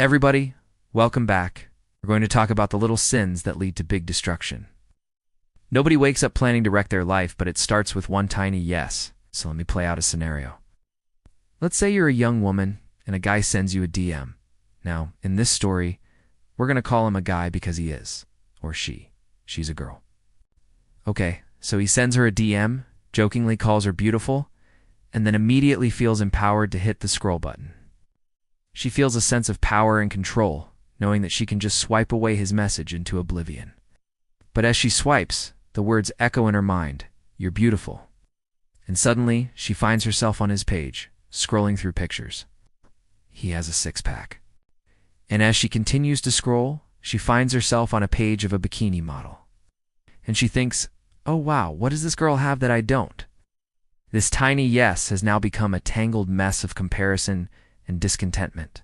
Everybody, welcome back. We're going to talk about the little sins that lead to big destruction. Nobody wakes up planning to wreck their life, but it starts with one tiny yes. So let me play out a scenario. Let's say you're a young woman and a guy sends you a DM. Now, in this story, we're going to call him a guy because he is, or she. She's a girl. Okay, so he sends her a DM, jokingly calls her beautiful, and then immediately feels empowered to hit the scroll button. She feels a sense of power and control, knowing that she can just swipe away his message into oblivion. But as she swipes, the words echo in her mind, "You're beautiful." And suddenly, she finds herself on his page, scrolling through pictures. He has a six-pack. And as she continues to scroll, she finds herself on a page of a bikini model. And she thinks, "Oh wow, what does this girl have that I don't?" This tiny yes has now become a tangled mess of comparison and discontentment.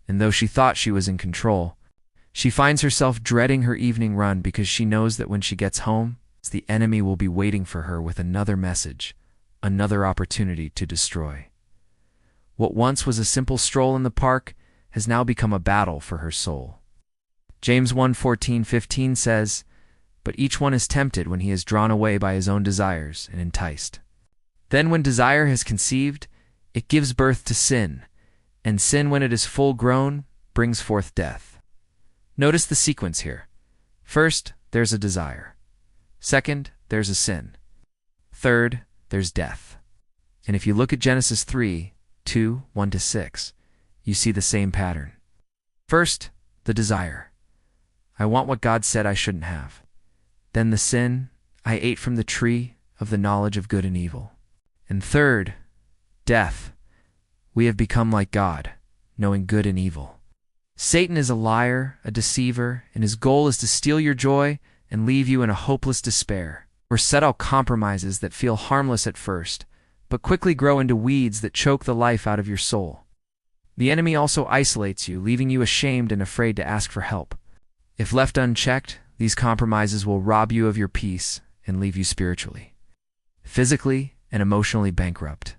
And though she thought she was in control, she finds herself dreading her evening run because she knows that when she gets home, the enemy will be waiting for her with another message, another opportunity to destroy. What once was a simple stroll in the park has now become a battle for her soul. James 1:14-15 says, "But each one is tempted when he is drawn away by his own desires and enticed. Then when desire has conceived, it gives birth to sin, and sin, when it is full grown, brings forth death." Notice the sequence here. First, there's a desire. Second, there's a sin. Third, there's death. And if you look at Genesis 3:1-6, you see the same pattern. First, the desire. I want what God said I shouldn't have. Then the sin, I ate from the tree of the knowledge of good and evil. And third, death. We have become like God, knowing good and evil. Satan is a liar, a deceiver, and his goal is to steal your joy and leave you in a hopeless despair, or set out compromises that feel harmless at first, but quickly grow into weeds that choke the life out of your soul. The enemy also isolates you, leaving you ashamed and afraid to ask for help. If left unchecked, these compromises will rob you of your peace and leave you spiritually, physically, and emotionally bankrupt.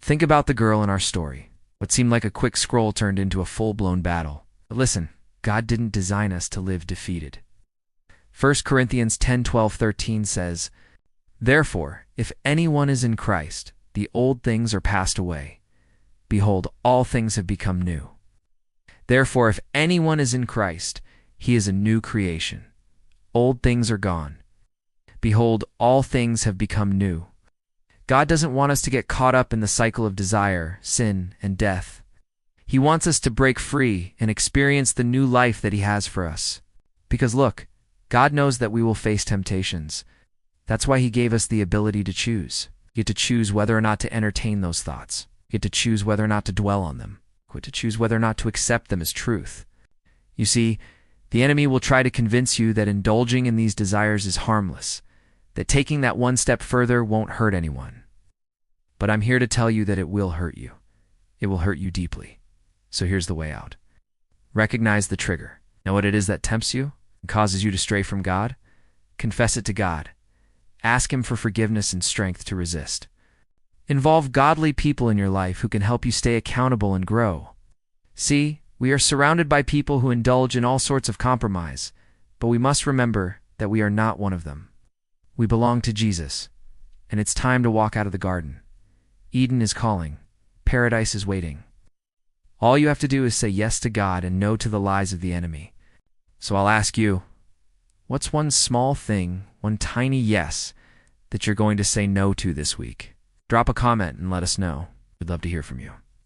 Think about the girl in our story. What seemed like a quick scroll turned into a full-blown battle. But listen, God didn't design us to live defeated. 1 Corinthians 10:12-13 says, "Therefore, if anyone is in Christ, the old things are passed away. Behold, all things have become new. Therefore, if anyone is in Christ, he is a new creation. Old things are gone. Behold, all things have become new." God doesn't want us to get caught up in the cycle of desire, sin, and death. He wants us to break free and experience the new life that He has for us. Because look, God knows that we will face temptations. That's why He gave us the ability to choose. You get to choose whether or not to entertain those thoughts. You get to choose whether or not to dwell on them. You get to choose whether or not to accept them as truth. You see, the enemy will try to convince you that indulging in these desires is harmless, that taking that one step further won't hurt anyone. But I'm here to tell you that it will hurt you. It will hurt you deeply. So here's the way out. Recognize the trigger. Know what it is that tempts you and causes you to stray from God? Confess it to God. Ask Him for forgiveness and strength to resist. Involve godly people in your life who can help you stay accountable and grow. See, we are surrounded by people who indulge in all sorts of compromise, but we must remember that we are not one of them. We belong to Jesus, and it's time to walk out of the garden. Eden is calling. Paradise is waiting. All you have to do is say yes to God and no to the lies of the enemy. So I'll ask you, what's one small thing, one tiny yes, that you're going to say no to this week? Drop a comment and let us know. We'd love to hear from you.